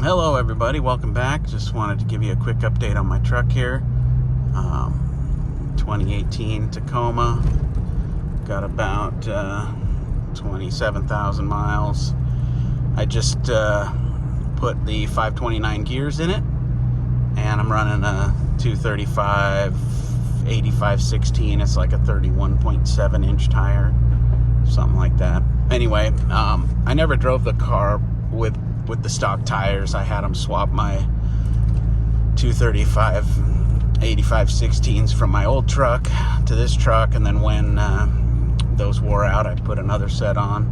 Hello everybody, welcome back. Just wanted to give you a quick update on my truck here. 2018 Tacoma. Got about 27,000 miles. I just put the 529 gears in it, and I'm running a 235 85/16. It's like a 31.7 inch tire, something like that. Anyway, I never drove the car with the stock tires. I had them swap my 235 85/16s from my old truck to this truck, and then when those wore out, I put another set on.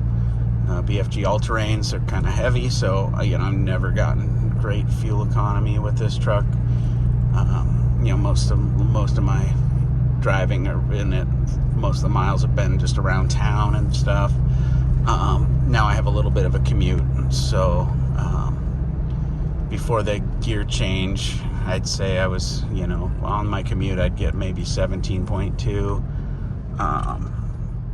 BFG all-terrains are kind of heavy, so I've never gotten great fuel economy with this truck. Most of my driving in it, most of the miles have been just around town and stuff. Now I have a little bit of a commute, so before the gear change, I'd say I was, on my commute, I'd get maybe 17.2,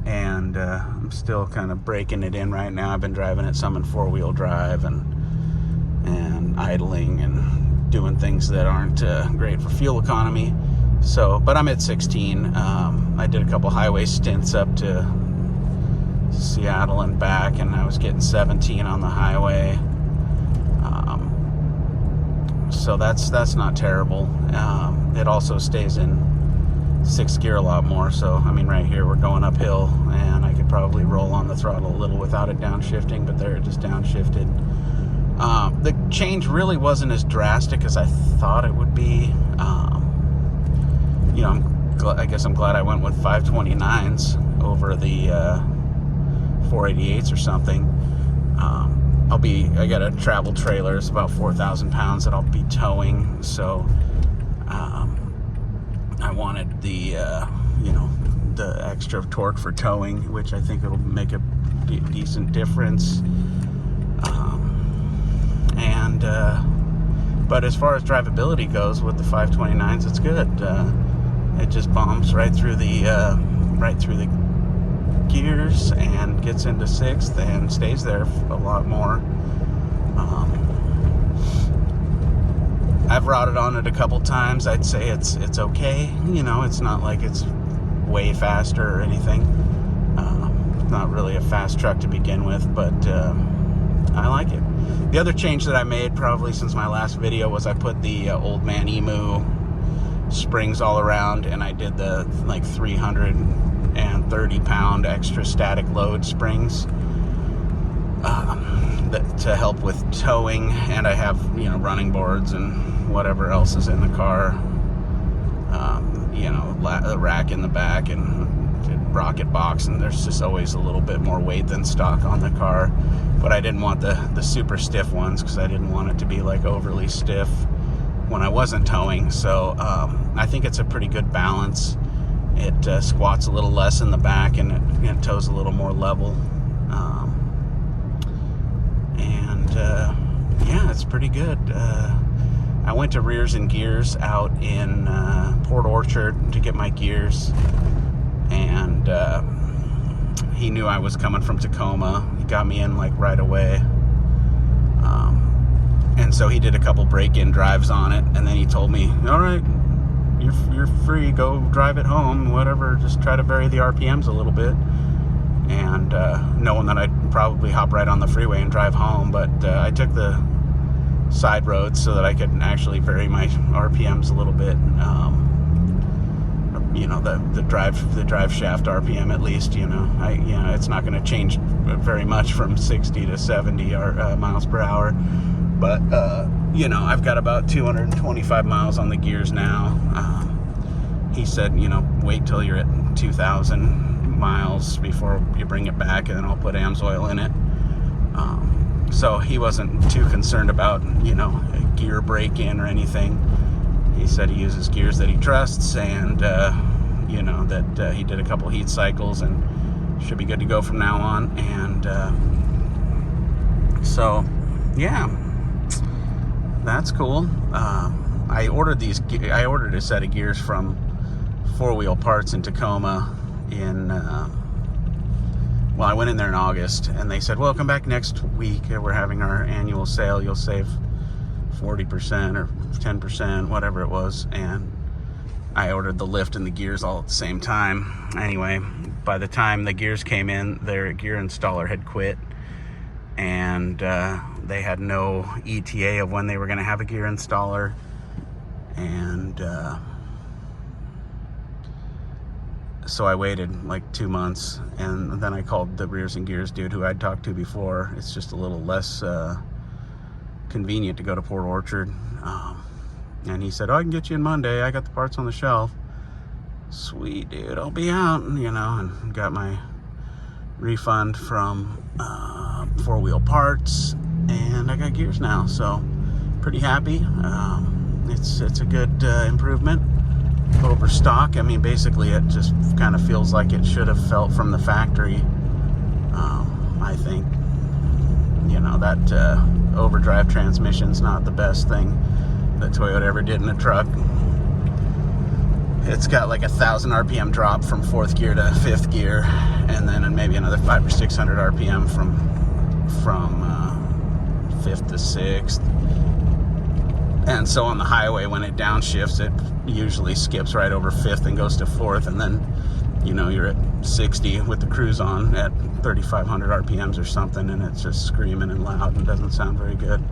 and I'm still kind of breaking it in right now. I've been driving it some in four-wheel drive and idling and doing things that aren't great for fuel economy. So, but I'm at 16. I did a couple highway stints up to Seattle and back, and I was getting 17 on the highway. So that's not terrible. It also stays in 6th gear a lot more. So right here we're going uphill, and I could probably roll on the throttle a little without it downshifting, but there it just downshifted. The change really wasn't as drastic as I thought it would be. I guess I'm glad I went with 529s over the 488s or something. I got a travel trailer. It's about 4,000 pounds that I'll be towing. So, I wanted the extra torque for towing, which I think it'll make a decent difference. But as far as drivability goes with the 529s, it's good. It just bombs right through the gears and gets into 6th and stays there a lot more. I've routed on it a couple times. I'd say it's okay. It's not like it's way faster or anything. Not really a fast truck to begin with, but I like it. The other change that I made probably since my last video was I put the Old Man Emu springs all around, and I did the 330 pound extra static load springs to help with towing. And I have running boards and whatever else is in the car, a rack in the back and rocket box, and there's just always a little bit more weight than stock on the car. But I didn't want the super stiff ones, because I didn't want it to be overly stiff when I wasn't towing. So I think it's a pretty good balance. It squats a little less in the back, and it tows a little more level. Yeah, it's pretty good. I went to Rears and Gears out in Port Orchard to get my gears, and he knew I was coming from Tacoma. He got me in right away. And so he did a couple break-in drives on it, and then he told me, all right, you're free, go drive it home, whatever, just try to vary the RPMs a little bit. And knowing that I'd probably hop right on the freeway and drive home, but I took the side roads so that I could actually vary my RPMs a little bit. The drive shaft RPM, at least. It's not going to change very much from 60 to 70 miles per hour. But I've got about 225 miles on the gears now. He said, wait till you're at 2,000 miles before you bring it back, and then I'll put AMSOIL in it. So he wasn't too concerned about, a gear break-in or anything. He said he uses gears that he trusts, and, that he did a couple heat cycles and should be good to go from now on. And so, yeah, that's cool. I ordered a set of gears from 4-Wheel Parts in Tacoma I went in there in August, and they said, well, come back next week. We're having our annual sale. You'll save 40% or 10%, whatever it was, and I ordered the lift and the gears all at the same time. Anyway, by the time the gears came in, their gear installer had quit, and they had no ETA of when they were going to have a gear installer. And so I waited like 2 months, and then I called the rears and gears dude who I'd talked to before. It's just a little less convenient to go to Port Orchard. And he said, oh, I can get you in Monday. I got the parts on the shelf. Sweet, dude, I'll be out, you know, and got my refund from 4-wheel parts, and I got gears now, so pretty happy. It's a good improvement over stock. I mean, basically it just kind of feels like it should have felt from the factory. I think, you know, that overdrive transmission's not the best thing that Toyota ever did in a truck. It's got like 1,000 RPM drop from 4th gear to 5th gear, and then maybe another 500 or 600 RPM from 5th to 6th. And so on the highway, when it downshifts, it usually skips right over 5th and goes to 4th, and then, you know, you're at 60 with the cruise on at 3,500 RPMs or something, and it's just screaming and loud and doesn't sound very good.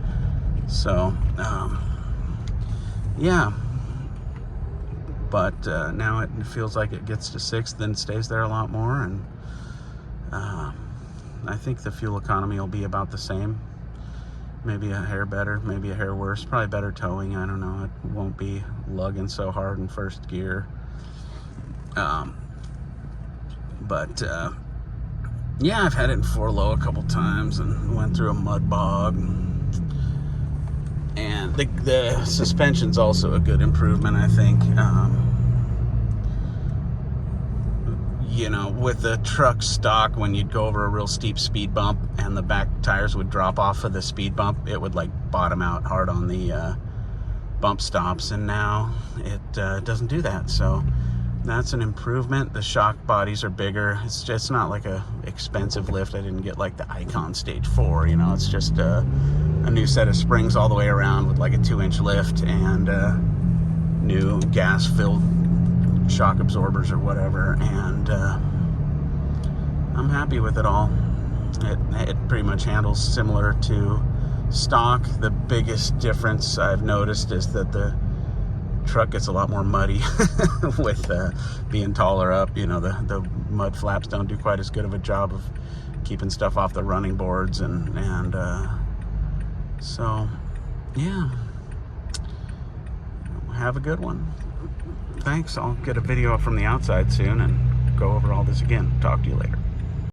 So, yeah. But now it feels like it gets to 6th, then stays there a lot more, and I think the fuel economy will be about the same. Maybe a hair better, maybe a hair worse, probably better towing, I don't know. It won't be lugging so hard in 1st gear. But yeah, I've had it in 4-low a couple times and went through a mud bog. And the suspension's also a good improvement, I think. You know, with the truck stock, when you'd go over a real steep speed bump and the back tires would drop off of the speed bump, it would like bottom out hard on the bump stops, and now it doesn't do that. So that's an improvement. The shock bodies are bigger. It's just not like a expensive lift. I didn't get like the Icon Stage 4, you know. It's just a new set of springs all the way around with like a 2-inch lift and new gas-filled shock absorbers or whatever, and I'm happy with it all. It pretty much handles similar to stock. The biggest difference I've noticed is that the truck gets a lot more muddy with being taller up. You know, the mud flaps don't do quite as good of a job of keeping stuff off the running boards, and so yeah, have a good one. Thanks. I'll get a video up from the outside soon and go over all this again. Talk to you later.